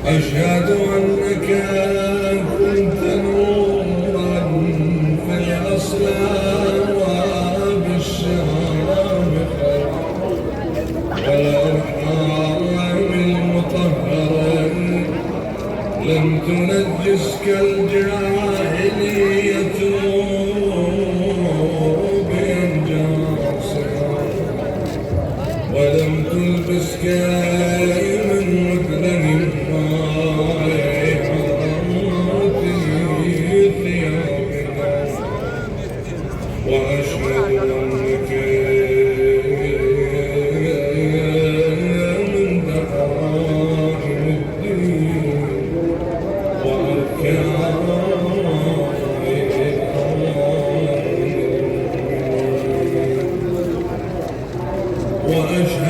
أشهد أنك كنت نورا في الأصلاب وبالشامخ والأرحام المطهرة، لم تنجسك الجاهلية بإنجاسها، ولم تلبسك من مثل ثيابنا. وأشهد أنك من دعائم الدين وأركان. وأشهد